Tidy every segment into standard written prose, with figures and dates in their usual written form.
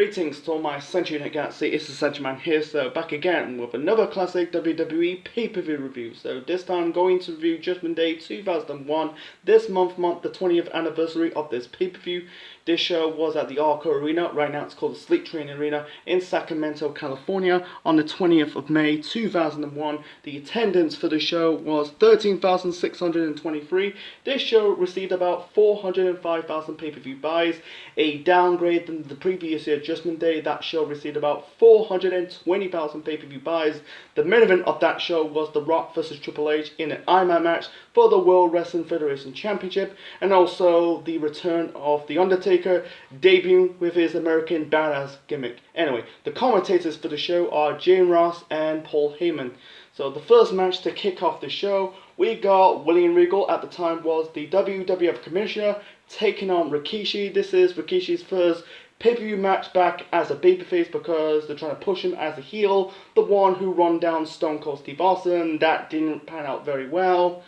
Greetings to all my Century Unit Galaxy, it's the Century Man here, so back again with another classic WWE pay-per-view review. So this time going to review Judgment Day 2001, this month the 20th anniversary of this pay-per-view. This show was at the Arco Arena, right now it's called the Sleep Train Arena in Sacramento, California on the 20th of May 2001. The attendance for the show was 13,623. This show received about 405,000 pay-per-view buys, a downgrade than the previous year Judgment Day. That show received about 420,000 pay-per-view buys. The main event of that show was The Rock vs Triple H in an Iron Man match for the World Wrestling Federation Championship, and also the return of The Undertaker, debuting with his American Badass gimmick. Anyway, the commentators for the show are Jane Ross and Paul Heyman. So the first match to kick off the show, we got William Regal, at the time was the WWF Commissioner, taking on Rikishi. This is Rikishi's first pay-per-view match back as a babyface because they're trying to push him as a heel, the one who run down Stone Cold Steve Austin. That didn't pan out very well.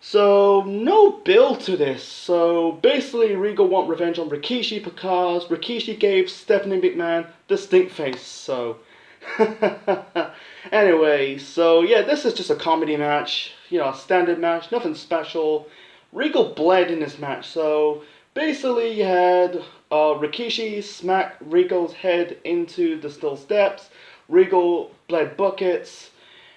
So, no build to this. So, basically, Regal want revenge on Rikishi because Rikishi gave Stephanie McMahon the stink face. So, anyway, so yeah, this is just a comedy match. You know, a standard match, nothing special. Regal bled in this match. So, basically, you had Rikishi smack Regal's head into the steel steps. Regal bled buckets.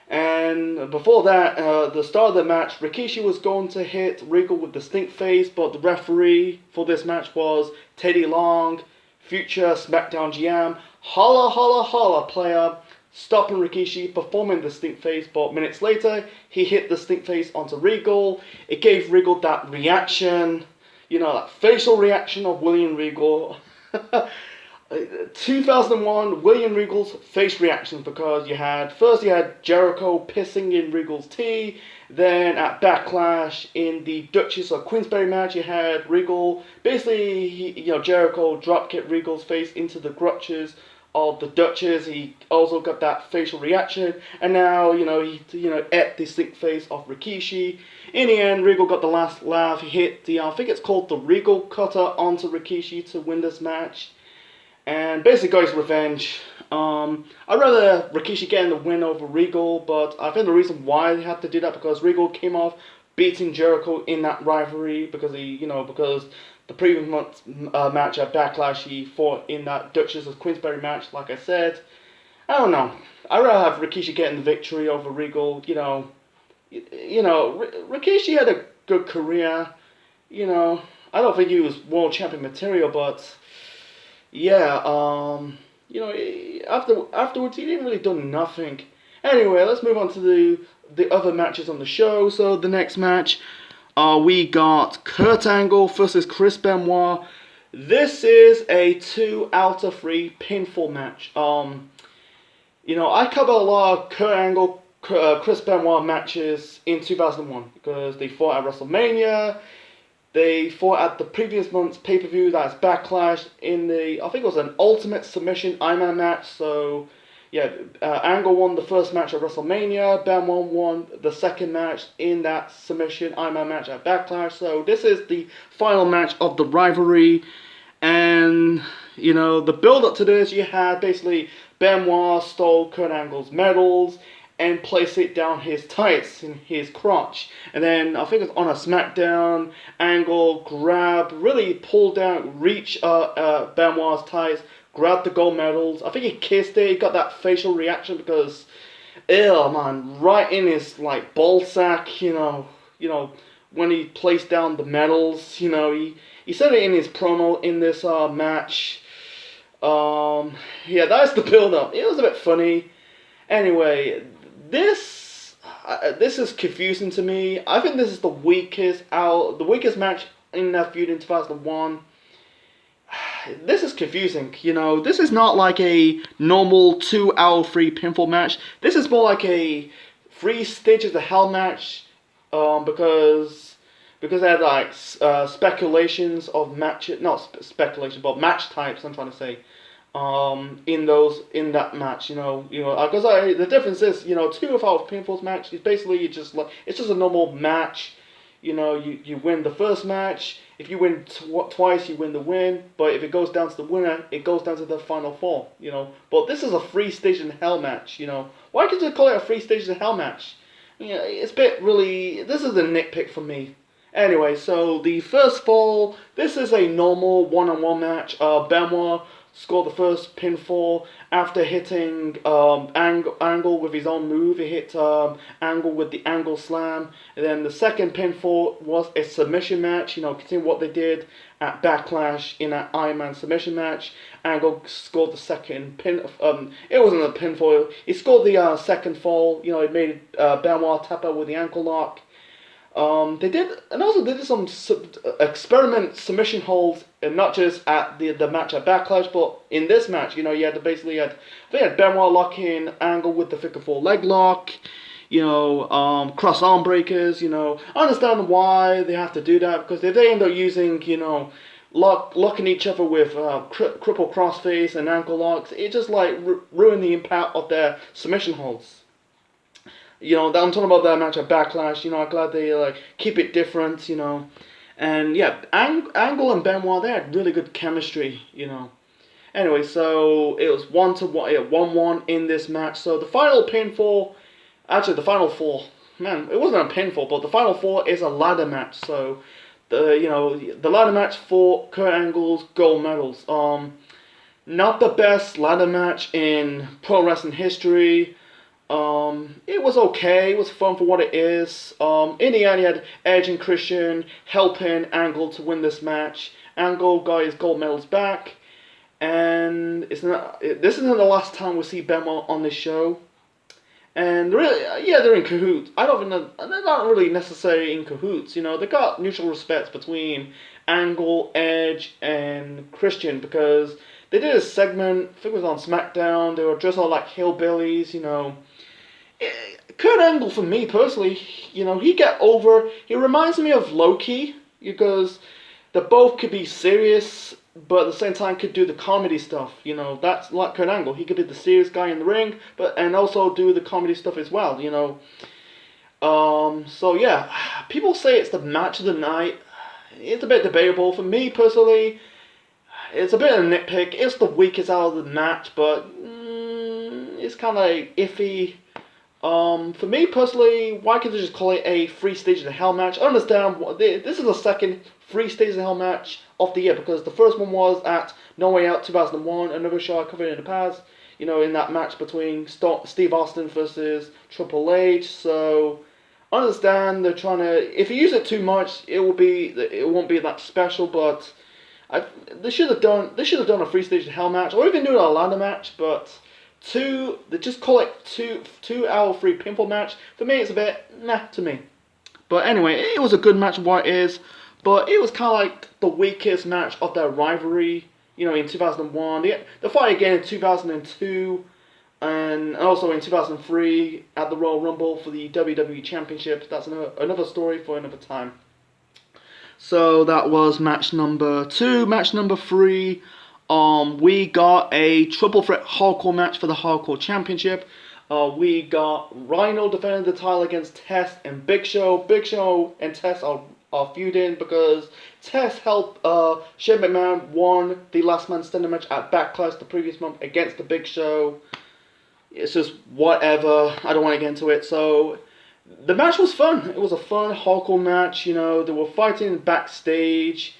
And before that, the start of the match, Rikishi was going to hit Regal with the stink face, but the referee for this match was Teddy Long, future SmackDown GM. Holla, holla, holla, player, stopping Rikishi performing the stink face, but minutes later, he hit the stink face onto Regal. It gave Regal that reaction, you know, that facial reaction of William Regal. 2001, William Regal's face reaction, because first you had Jericho pissing in Regal's tea, then at Backlash in the Duchess of Queensberry match, you had Regal, basically, Jericho dropkicked Regal's face into the crutches of the Duchess. He also got that facial reaction, and now, he ate the stink face of Rikishi. In the end, Regal got the last laugh. He hit the, I think it's called the Regal Cutter onto Rikishi to win this match. And basically got his revenge. I'd rather Rikishi getting the win over Regal, but I think the reason why they had to do that because Regal came off beating Jericho in that rivalry because because the previous month's match at Backlash he fought in that Duchess of Queensberry match. Like I said, I don't know. I'd rather have Rikishi getting the victory over Regal. Rikishi had a good career. I don't think he was world champion material, but. Yeah, afterwards he didn't really do nothing. Anyway, let's move on to the other matches on the show. So the next match, we got Kurt Angle versus Chris Benoit. This is a 2 out of 3 pinfall match. I covered a lot of Kurt Angle, Chris Benoit matches in 2001 because they fought at WrestleMania. They fought at the previous month's pay-per-view, that's Backlash, in I think it was an Ultimate Submission Iron Man match. So, yeah, Angle won the first match at WrestleMania, Benoit won the second match in that Submission Iron Man match at Backlash. So, this is the final match of the rivalry. And, the build-up to this, you had basically Benoit stole Kurt Angle's medals and place it down his tights in his crotch. And then, I think it's on a SmackDown, Angle really pulled down, reach Benoit's tights, grabbed the gold medals. I think he kissed it, he got that facial reaction because, ew, man, right in his, ball sack, when he placed down the medals, he said it in his promo in this match. Yeah, that's the build-up. It was a bit funny. Anyway, this is confusing to me. I think this is the weakest match in that feud in 2001. This is confusing. This is not like a normal 2 out of 3 pinfall match. This is more like a 3 stages of hell match. Because they had speculations of matches, not speculation, but match types. I'm trying to say. In that match, because the difference is, 2 out of pinfalls match is basically it's just a normal match, You know, you win the first match. If you win twice, you win the win. But if it goes down to the winner, it goes down to the final four. You know, but this is a 3-stage in hell match. You know, why could you call it a 3-stage in hell match? You know, it's a bit really. This is a nitpick for me. Anyway, so the first fall, this is a normal one-on-one match. Benoit scored the first pinfall after hitting Angle with his own move. He hit Angle with the Angle Slam. And then the second pinfall was a submission match. You know, continue what they did at Backlash in that Iron Man submission match. Angle scored the second pin. It wasn't a pinfall. He scored the second fall. You know, it made Benoit tap out with the ankle lock. They did some experiment submission holds, and not just at the match at Backlash, but in this match, you know, you had they had Benoit locking Angle with the figure 4 leg lock, you know, cross arm breakers, you know. I understand why they have to do that, because if they end up using, you know, locking each other with cripple crossface and ankle locks, it just like ruin the impact of their submission holds. You know, I'm talking about that match at Backlash. You know, I'm glad they like keep it different. You know, and yeah, Angle and Benoit, they had really good chemistry. You know. Anyway, so it was 1-1 in this match. So the final pinfall, actually the final four, man, it wasn't a pinfall, but the final four is a ladder match. So the ladder match for Kurt Angle's gold medals. Not the best ladder match in pro wrestling history. It was okay. It was fun for what it is. In the end, you had Edge and Christian helping Angle to win this match. Angle got his gold medals back, and this isn't the last time we see Benoit on this show. And really, yeah, they're in cahoots. I don't think they're not really necessarily in cahoots. You know, they got mutual respect between Angle, Edge, and Christian, because they did a segment. I think it was on SmackDown. They were dressed all like hillbillies. You know. Kurt Angle, for me personally, you know, he reminds me of Loki, because they both could be serious, but at the same time could do the comedy stuff. You know, that's like Kurt Angle. He could be the serious guy in the ring, and also do the comedy stuff as well, you know. So yeah, people say it's the match of the night. It's a bit debatable. For me personally, it's a bit of a nitpick. It's the weakest out of the match, but it's kind of like iffy. For me personally, why can't they just call it a 3-stage in hell match? I understand this is the second 3-stage in hell match of the year, because the first one was at No Way Out 2001, another show I covered in the past. You know, in that match between Steve Austin versus Triple H. So I understand they're trying to. If you use it too much, it won't be that special. But they should have done a 3-stage in hell match, or even do a ladder match. But they just call it 2 hour 3 pinfall match. For me, it's a bit nah to me. But anyway, it was a good match, what it is. But it was kind of like the weakest match of their rivalry. You know, in 2001, the fight again in 2002, and also in 2003 at the Royal Rumble for the WWE Championship. That's another story for another time. So that was match number 2. Match number 3. We got a triple threat hardcore match for the Hardcore Championship. We got Rhino defending the title against Test and Big Show. Big Show and Test are feuding because Test helped Shane McMahon won the Last Man Standing match at Backlash the previous month against the Big Show. It's just whatever. I don't want to get into it. So the match was fun. It was a fun hardcore match. You know, they were fighting backstage.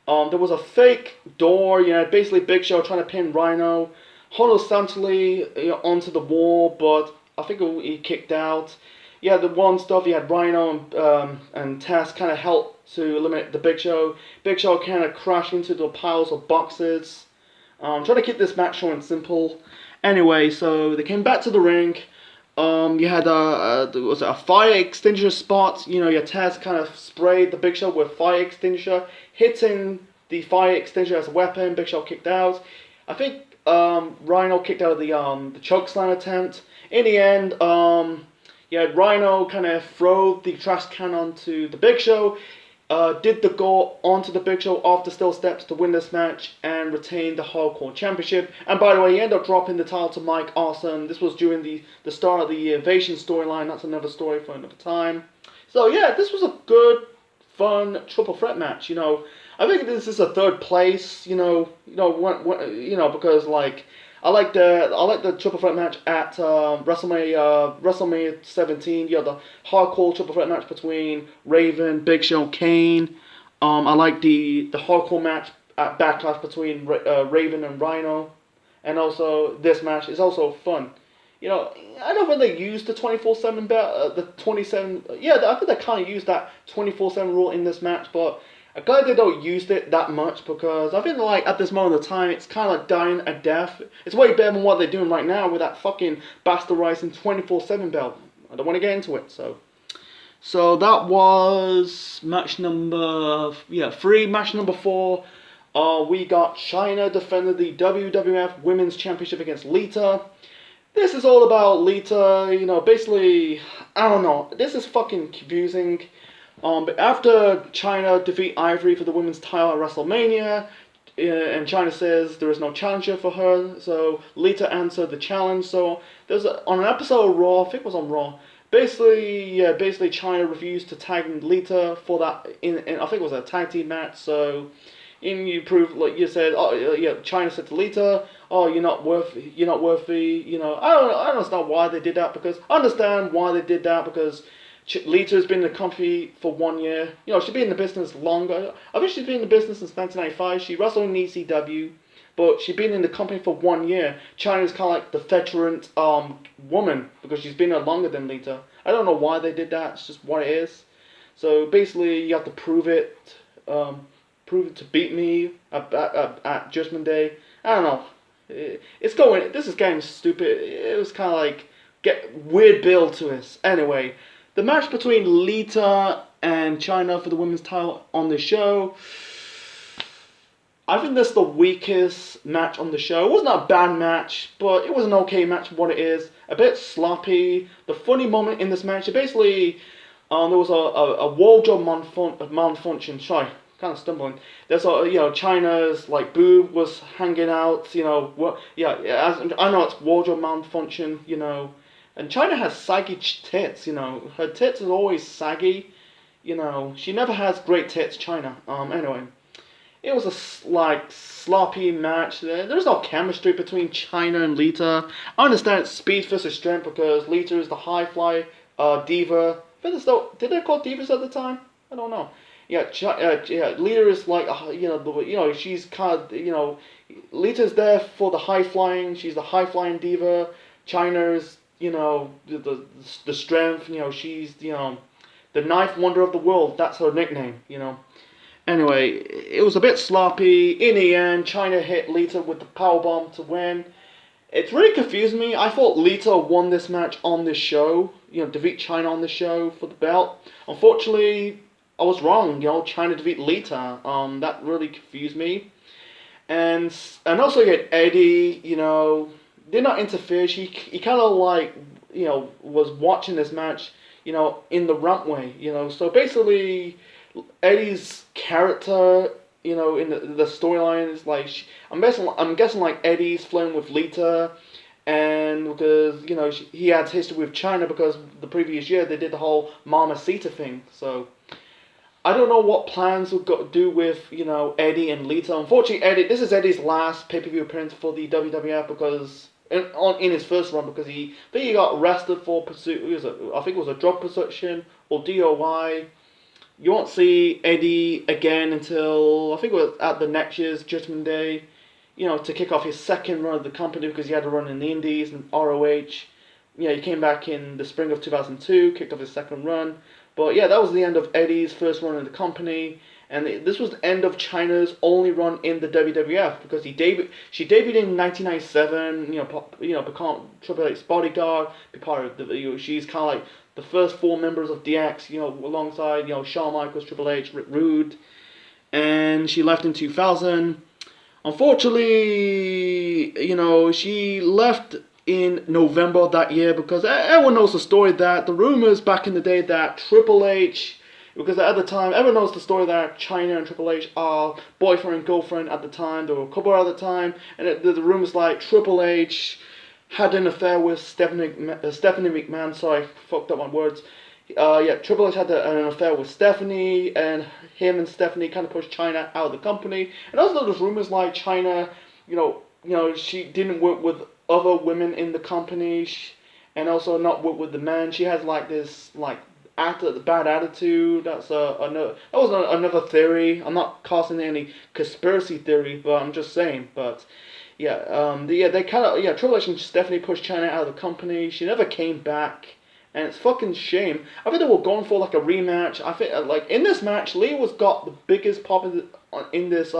There was a fake door, you know, basically Big Show trying to pin Rhino horizontally onto the wall, but I think he kicked out. Yeah, the one stuff, you had Rhino and Test kind of helped to eliminate the Big Show. Big Show kind of crashed into the piles of boxes. Trying to keep this match short and simple. Anyway, so they came back to the ring. You had a fire extinguisher spot. You know, your Test kind of sprayed the Big Show with fire extinguisher, hitting the fire extinguisher as a weapon. Big Show kicked out. I think Rhino kicked out of the choke slam attempt. In the end, you had Rhino kind of throw the trash can onto the Big Show. Did the go onto the Big Show off the steel steps to win this match and retain the Hardcore Championship. And by the way, he ended up dropping the title to Mike Awesome. This was during the start of the Invasion storyline. That's another story for another time. So yeah, this was a good fun triple threat match. I think this is a third place. Because like I like the triple threat match at WrestleMania 17. The hardcore triple threat match between Raven, Big Show, Kane. I like the hardcore match at Backlash between Raven and Rhino, and also this match is also fun. I don't think they used the 24/7 belt, the 27. Yeah, I think they kind of used that 24/7 rule in this match, but I'm glad they don't use it that much because I think like at this moment of time it's kind of like dying a death. It's way better than what they're doing right now with that fucking bastardizing 24/7 belt. I don't want to get into it, so that was match number 3. Match number 4. We got China defending the WWF Women's Championship against Lita. This is all about Lita, basically, I don't know, this is fucking confusing. But after China defeat Ivory for the women's title at WrestleMania, and China says there is no challenger for her, so Lita answered the challenge. So there's on an episode of Raw, I think it was on Raw, basically China refused to tag Lita for that, in I think it was a tag team match, so... And you proved, like you said, China said to Lita, oh, you're not worthy, I don't understand why they did that, because Lita has been in the company for 1 year. She's been in the business longer. I think she's been in the business since 1995. She wrestled in ECW, but she's been in the company for 1 year. China's kind of like the veteran woman, because she's been there longer than Lita. I don't know why they did that, it's just what it is. So basically, you have to prove it to beat me at Judgment Day. I don't know. This is getting stupid. It was kind of like, weird build to this. Anyway, the match between Lita and China for the women's title on the show, I think that's the weakest match on the show. It wasn't a bad match, but it was an okay match for what it is. A bit sloppy. The funny moment in this match, basically, there was a wardrobe malfunction. Sorry, kind of stumbling. There's China's like boob was hanging out. I know it's wardrobe malfunction. And China has saggy tits. Her tits is always saggy. She never has great tits. China. Anyway, it was a sloppy match. There's no chemistry between China and Lita. I understand it's speed versus strength because Lita is the high fly diva. Did they call divas at the time? I don't know. Lita is like, she's kind of, Lita's there for the high flying. She's the high flying diva. China's, the strength. She's, the ninth wonder of the world. That's her nickname. Anyway, it was a bit sloppy. In the end, China hit Lita with the powerbomb to win. It's really confusing me. I thought Lita won this match on this show. Defeat China on the show for the belt. Unfortunately, I was wrong. China defeat Lita. That really confused me. And also you had Eddie. Did not interfere. He kind of like was watching this match. In the rampway. So basically, Eddie's character. In the storyline is like I'm guessing like Eddie's flirting with Lita, and because he had history with China because the previous year they did the whole Mamacita thing. So I don't know what plans we've got to do with Eddie and Lita. Unfortunately, this is Eddie's last pay-per-view appearance for the WWF because in his first run because he got arrested for pursuit. I think it was a drug possession or DOI. You won't see Eddie again until, I think it was at the next year's Judgment Day, to kick off his second run of the company because he had a run in the Indies and ROH. He came back in the spring of 2002, kicked off his second run. But yeah, that was the end of Eddie's first run in the company. And this was the end of China's only run in the WWF because she debuted in 1997, become Triple H's bodyguard, be part of the, she's kind of like the first 4 members of DX, alongside, Shawn Michaels, Triple H, Rick Rude, and she left in 2000. Unfortunately, she left in November of that year because everyone knows the story that the rumors back in the day that Triple H, because at the time, everyone knows the story that China and Triple H are boyfriend and girlfriend at the time, they were a couple at the time, and the rumors like Triple H had an affair with Stephanie McMahon, sorry, I fucked up my words. Yeah, Triple H had an affair with Stephanie, and him and Stephanie kind of pushed China out of the company. And also there's rumors like China, she didn't work with other women in the company, and also not work with the men. She has like this like bad attitude. That's another. That was another theory. I'm not casting any conspiracy theory, but I'm just saying. But yeah, they kind of Triple H and Stephanie pushed China out of the company. She never came back. And it's fucking shame. I think they were going for like a rematch. I think like in this match, Lee was got the biggest pop in this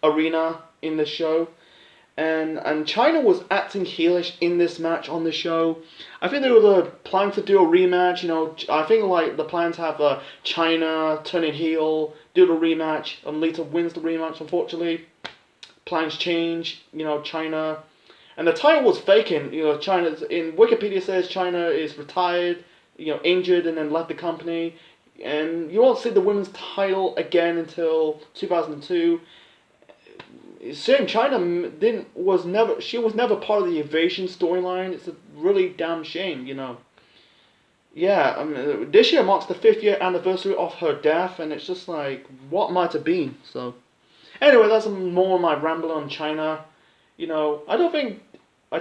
arena in the show, and China was acting heelish in this match on the show. I think they were planning to do a rematch. I think like the plans have China turning heel, do the rematch, and Lita wins the rematch. Unfortunately, plans change. China. And the title was vacant. China's in Wikipedia says China is retired, injured, and then left the company. And you won't see the women's title again until 2002. Same, China was never part of the Invasion storyline. It's a really damn shame, Yeah, I mean, this year marks the 5th year anniversary of her death, and it's just like, what might have been? So, anyway, that's more of my ramble on China. I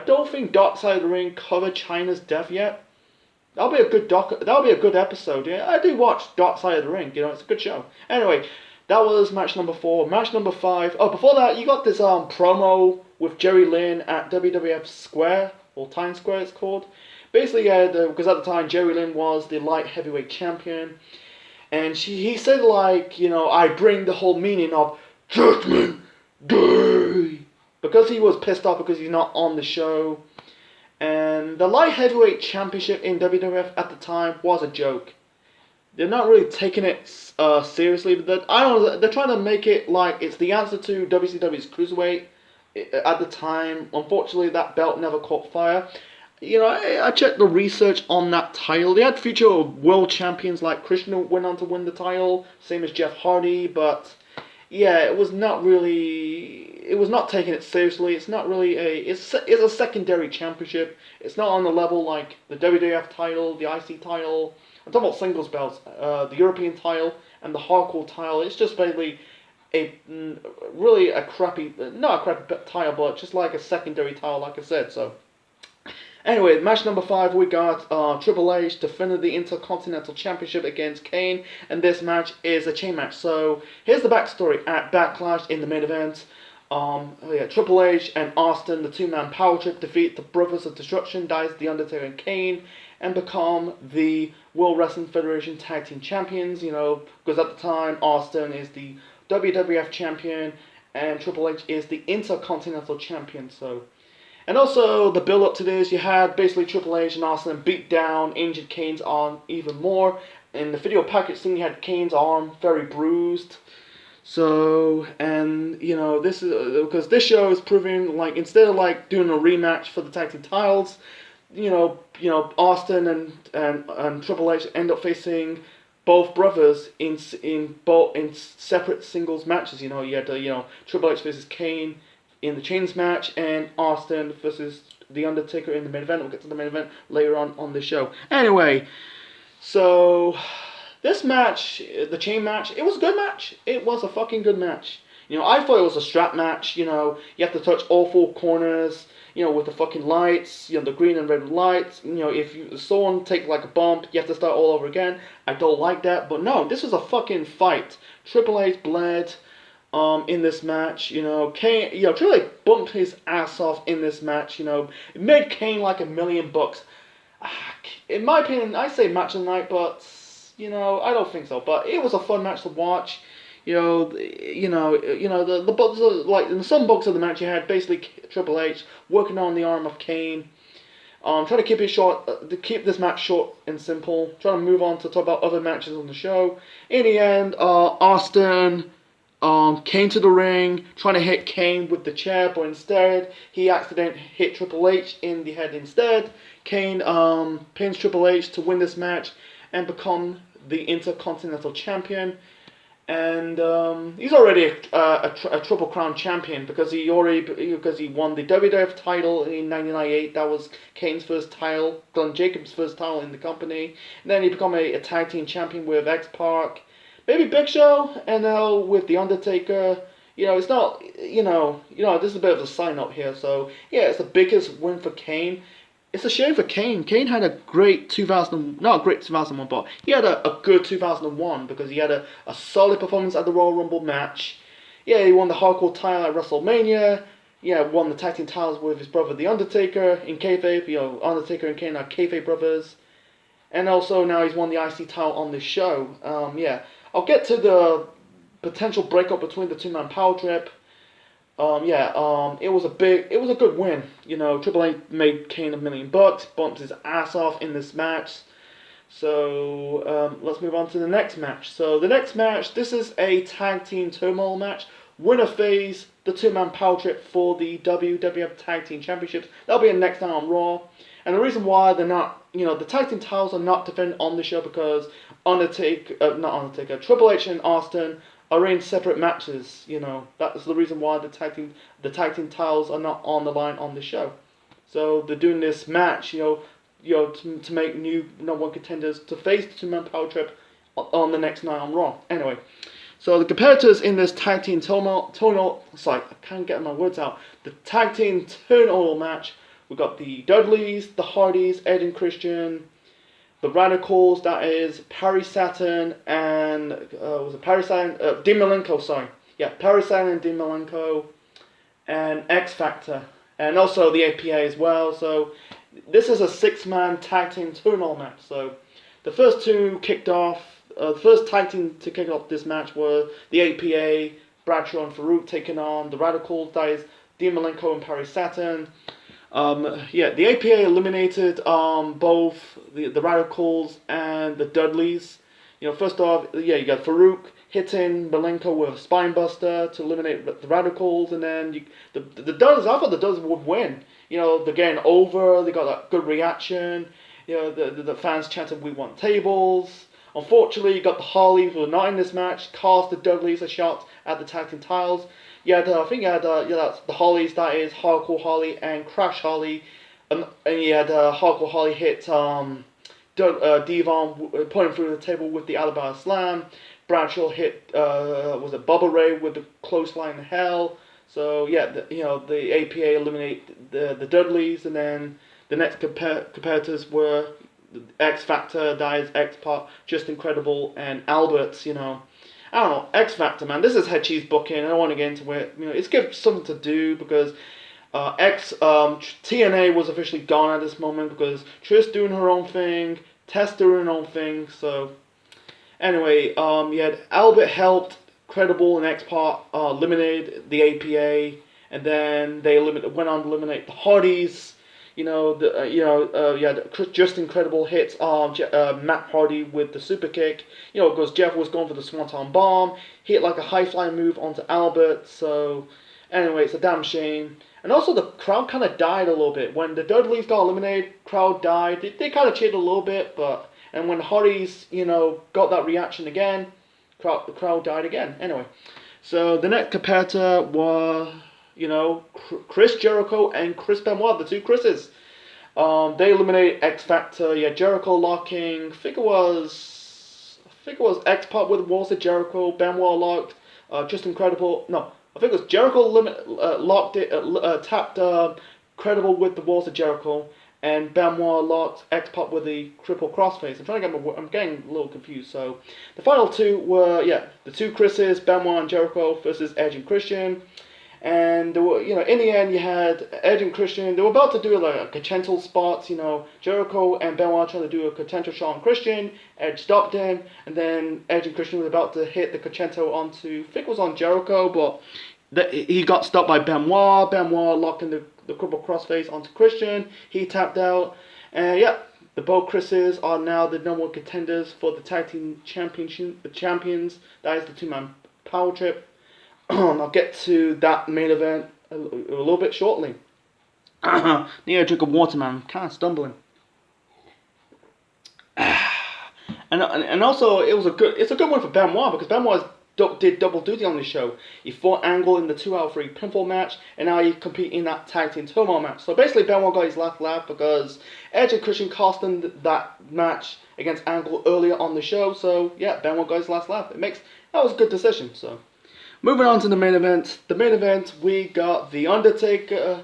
don't think Dark Side of the Ring covered China's death yet. That'll be a good episode. Yeah, I do watch Dark Side of the Ring. It's a good show. Anyway, that was match number 4. Match number 5. Oh, before that, you got this promo with Jerry Lynn at WWF Square, or Times Square it's called. Basically, because at the time Jerry Lynn was the light heavyweight champion, and he said like, I bring the whole meaning of Judgment Day. Because he was pissed off because he's not on the show. And the light heavyweight championship in WWF at the time was a joke. They're not really taking it seriously. But I don't know, they're trying to make it like it's the answer to WCW's Cruiserweight at the time. Unfortunately, that belt never caught fire. I checked the research on that title. They had future world champions like Krishna went on to win the title, same as Jeff Hardy, but yeah, it was not taking it seriously. It's not really it's a secondary championship. It's not on the level like the WWF title, the IC title. I'm talking about singles belts, the European title and the Hardcore title. It's just basically not a crappy title, but just like a secondary title, like I said. So anyway, match number 5, we got Triple H defending the Intercontinental Championship against Kane, and this match is a chain match. So here's the backstory. At Backlash in the main event, Triple H and Austin, the two-man power trip, defeat the Brothers of Destruction, dies The Undertaker and Kane, and become the World Wrestling Federation Tag Team Champions. Because at the time Austin is the WWF Champion and Triple H is the Intercontinental Champion. So. And also, the build-up to this, you had basically Triple H and Austin beat down, injured Kane's arm even more. In the video package scene, you had Kane's arm very bruised. So, and, this is, because this show is proving, like, instead of, like, doing a rematch for the tag team titles, Austin and Triple H end up facing both brothers in separate singles matches. You had, Triple H versus Kane in the Chains match, and Austin versus The Undertaker in the main event. We'll get to the main event later on the show. Anyway, so this match, the chain match, it was a good match. It was a fucking good match. I thought it was a strap match. You have to touch all 4 corners, with the fucking lights, the green and red lights. If someone take like a bump, you have to start all over again. I don't like that, but no, this was a fucking fight. Triple H bled in this match. Kane, Triple H bumped his ass off in this match. It made Kane like $1 million. In my opinion, I say match of the night, but I don't think so. But it was a fun match to watch. The books like in some books of the match, you had basically Triple H working on the arm of Kane, trying to keep it short, to keep this match short and simple. Trying to move on to talk about other matches on the show. In the end, Austin came to the ring, trying to hit Kane with the chair, but instead he accidentally hit Triple H in the head instead. Kane pins Triple H to win this match and become the Intercontinental Champion. And he's already a Triple Crown champion because he won the WWF title in 1998. That was Kane's first title, Glenn Jacobs' first title in the company. And then he became a tag team champion with X-Pac, maybe Big Show, and now with The Undertaker. It's not, this is a bit of a sign up here. So yeah, it's the biggest win for Kane. It's a shame for Kane. Kane had a great 2000, not a great 2001, but he had a good 2001 because he had a solid performance at the Royal Rumble match. Yeah, he won the Hardcore title at WrestleMania. Yeah, won the tag team titles with his brother The Undertaker in kayfabe. Undertaker and Kane are kayfabe brothers. And also now he's won the IC title on this show. Yeah, I'll get to the potential breakup between the two-man power trip. It was a good win. Triple H made Kane $1 million, bumped his ass off in this match. So let's move on to the next match. So the next match, this is a tag team turmoil match. Winner phase the two-man power trip for the WWF Tag Team Championships. That'll be next time on Raw. And the reason why they're not, the tag team titles are not defended on the show because Triple H and Austin are in separate matches. That's the reason why the tag team titles are not on the line on the show. So they're doing this match, to make new #1 contenders to face the two-man power trip on the next night on Raw. Anyway, so the competitors in this tag team I can't get my words out. The tag team turmoil match, we got the Dudleys, the Hardys, Edge and Christian. The Radicals, that is Perry Saturn and Dean Malenko, sorry. Yeah, Perry Saturn and Dean Malenko and X Factor. And also the APA as well. So this is a 6-man tag team turmoil match. So the first two kicked off, the first tag team to kick off this match were the APA, Bradshaw and Farouk taking on the Radicals, that is Dean Malenko and Perry Saturn. The APA eliminated both the Radicals and the Dudleys. First off, you got Farouk hitting Malenko with a spine buster to eliminate the Radicals, and then the Dudleys. I thought the Dudleys would win. They're getting over. They got that good reaction. The fans chanted, "We want tables." Unfortunately, you got the Harleys who were not in this match. Cast the Dudleys a shot at the tag team titles. That's the Harleys, that is Hardcore Harley and Crash Harley. And you had Hardcore Harley hit Devon, putting through the table with the Alabama Slam. Bradshaw hit, Bubba Ray with the clothesline in hell. So, the APA eliminate the Dudleys, and then the next competitors were X Factor, that is X-Pac, Just Incredible, and Albert, I don't know, X Factor, man. This is head cheese booking. I don't want to get into it. It's give something to do because TNA was officially gone at this moment because Trish doing her own thing, Tess doing her own thing. So anyway, you had Albert helped Credible and X-Pac eliminate the APA, and then they went on to eliminate the Hardys. Just Incredible hits Matt Hardy with the super kick. Because Jeff was going for the Swanton Bomb, hit like a high flying move onto Albert. So anyway, it's a damn shame. And also the crowd kind of died a little bit when the Dudleys got eliminated. Crowd died. They kind of cheered a little bit, and when the Hardys got that reaction again, the crowd died again. Anyway, so the next competitor was Chris Jericho and Chris Benoit, the two Chris's. They eliminated X Factor. Jericho locking. I think it was X-Pac with Walls of Jericho. Benoit locked. Just Incredible. No, I think it was Jericho locked it. Tapped Credible with the Walls of Jericho, and Benoit locked X-Pac with the triple crossface. I'm getting a little confused. So the final two were the two Chris's, Benoit and Jericho versus Edge and Christian. And there were, in the end, you had Edge and Christian. They were about to do like a Conchento spot. Jericho and Benoit trying to do a Conchento shot on Christian. Edge stopped him, and then Edge and Christian was about to hit the Conchento onto, I think it was on Jericho, but he got stopped by Benoit. Benoit locking the cripple crossface onto Christian. He tapped out, and the both Chris's are now the #1 contenders for the tag team championship. The champions. That is the two-man power trip. I'll get to that main event a little bit shortly. Need a drink of water, man. I'm kind of stumbling. And also it's a good one for Benoit because Benoit did double duty on the show. He fought Angle in the 2 out of 3 pinfall match, and now he compete in that tag team turmoil match. So basically, Benoit got his last laugh because Edge and Christian cost him that match against Angle earlier on the show. So yeah, Benoit got his last laugh. That was a good decision. So moving on to the main event. The main event, we got The Undertaker.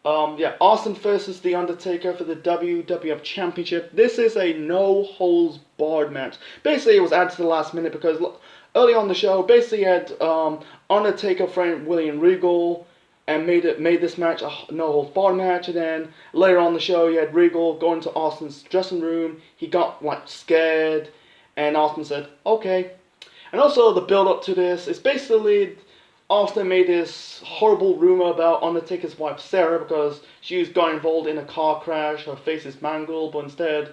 Austin versus The Undertaker for the WWF Championship. This is a no-holds-barred match. Basically, it was added to the last minute because early on the show, basically had Undertaker friend William Regal and made this match a no-holds-barred match. And then later on the show, you had Regal going to Austin's dressing room. He got scared, and Austin said, "Okay." And also the build-up to this is basically Austin made this horrible rumor about Undertaker's wife Sarah because she got involved in a car crash, her face is mangled, but instead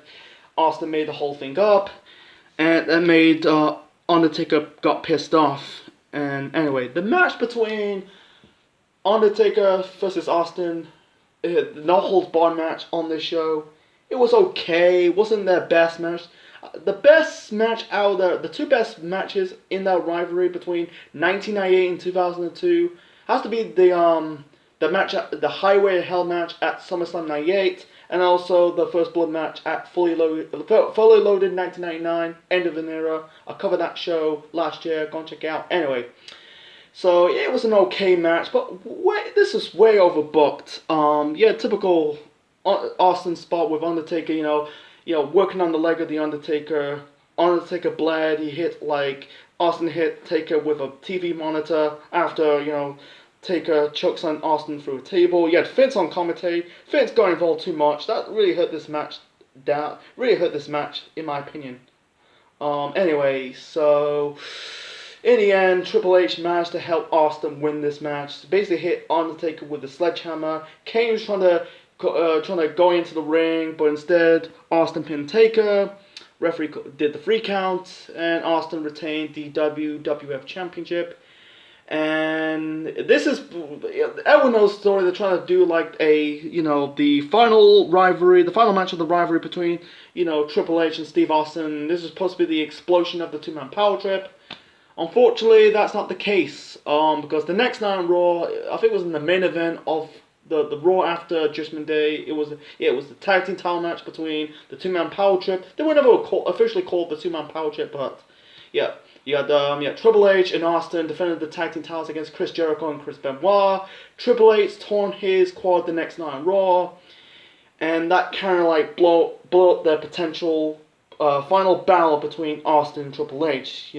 Austin made the whole thing up, and that made Undertaker got pissed off. And anyway, the match between Undertaker versus Austin, no holds barred match on this show, it was okay, it wasn't their best match. The best match out of the two best matches in that rivalry between 1998 and 2002 has to be the match at the Highway to Hell match at SummerSlam 98, and also the First Blood match at Fully Loaded 1999, End of an Era. I covered that show last year. Go and check it out. Anyway, so it was an okay match, but this is way overbooked. Typical Austin spot with Undertaker. Working on the leg of the Undertaker. Undertaker bled. Austin hit Taker with a TV monitor after, Taker chokes on Austin through a table. You had Vince on commentary. Vince got involved too much. That really hurt this match in my opinion. Anyway, so in the end, Triple H managed to help Austin win this match. Basically hit Undertaker with a sledgehammer. Kane was trying to go into the ring, but instead Austin pinned Taker. Referee did the 3 count, and Austin retained the WWF Championship. And this is, everyone knows the story. They're trying to do the final rivalry, the final match of the rivalry between Triple H and Steve Austin. This is supposed to be the explosion of the 2-man power trip. Unfortunately, that's not the case. Because the next night on Raw, I think it was in the main event of the Raw after Judgment Day, it was the tag team title match between the 2-man power trip. They were never officially called the 2-man power trip, but yeah, you had Triple H and Austin defended the tag team titles against Chris Jericho and Chris Benoit. Triple H torn his quad the next night on Raw, and that kind of blow up their potential final battle between Austin and Triple H.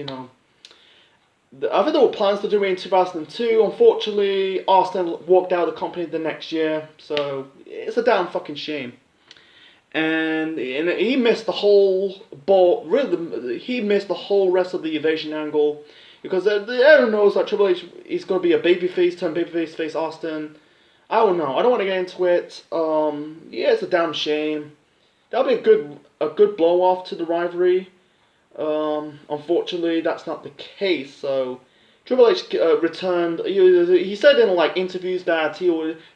I think there were plans to do it in 2002. Unfortunately, Austin walked out of the company the next year, so it's a damn fucking shame. And he missed the whole ball. Really, he missed the whole rest of the evasion angle because everyone knows that Triple H is going to be a babyface, turn babyface, face Austin. I don't know. I don't want to get into it. It's a damn shame. That'll be a good blow off to the rivalry. Unfortunately, that's not the case. So Triple H returned. He said in interviews that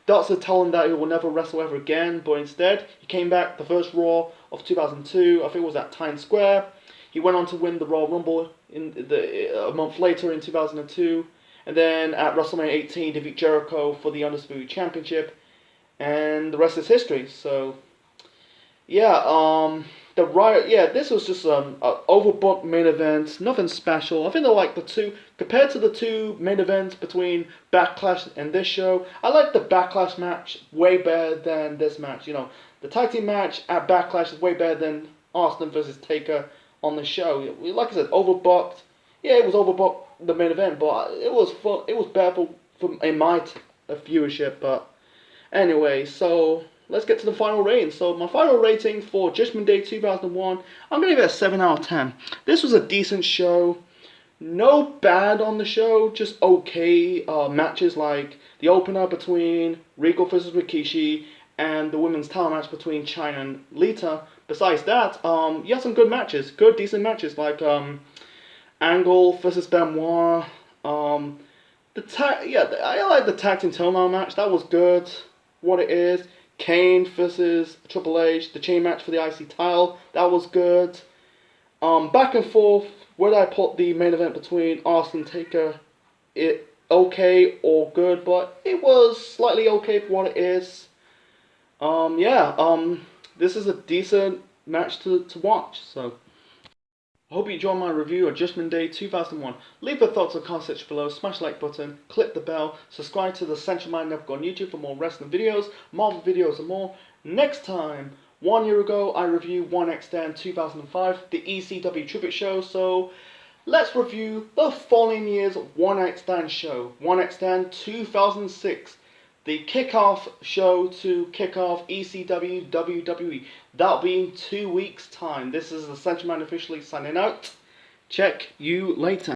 Dots are telling that he will never wrestle ever again, but instead he came back the first Raw of 2002. I think it was at Times Square. He went on to win the Royal Rumble a month later in 2002, and then at WrestleMania 18 defeat Jericho for the Undisputed Championship, and the rest is history. So yeah, this was just an overbooked main event, nothing special. I think compared to the two main events between Backlash and this show, I like the Backlash match way better than this match. The tag team match at Backlash is way better than Austin versus Taker on the show. Like I said, overbooked. Yeah, it was overbooked, the main event, but it was fun. It was better in my viewership. But anyway, so let's get to the final rating. So my final rating for Judgment Day 2001, I'm going to give it a 7 out of 10. This was a decent show. No bad on the show, just okay matches like the opener between Regal versus Rikishi and the women's title match between Chyna and Lita. Besides that, you had some good matches, decent matches like Angle versus Benoit. I like the tag team title match. That was good. What it is. Kane versus Triple H, the chain match for the IC title, that was good. Back and forth, whether I put the main event between Austin and Taker, it okay or good, but it was slightly okay for what it is. This is a decent match to watch, so I hope you enjoyed my review of Judgment Day 2001. Leave your thoughts in the comment section below, smash the like button, click the bell, subscribe to the Central Mind Network on YouTube for more wrestling videos, Marvel videos and more. Next time, 1 year ago, I reviewed 1x10 2005, the ECW tribute show, so let's review the following year's 1x10 show, 1x10 2006. The kickoff show to kick off ECW WWE. That'll be in 2 weeks' time. This is the Central Man officially signing out. Check you later.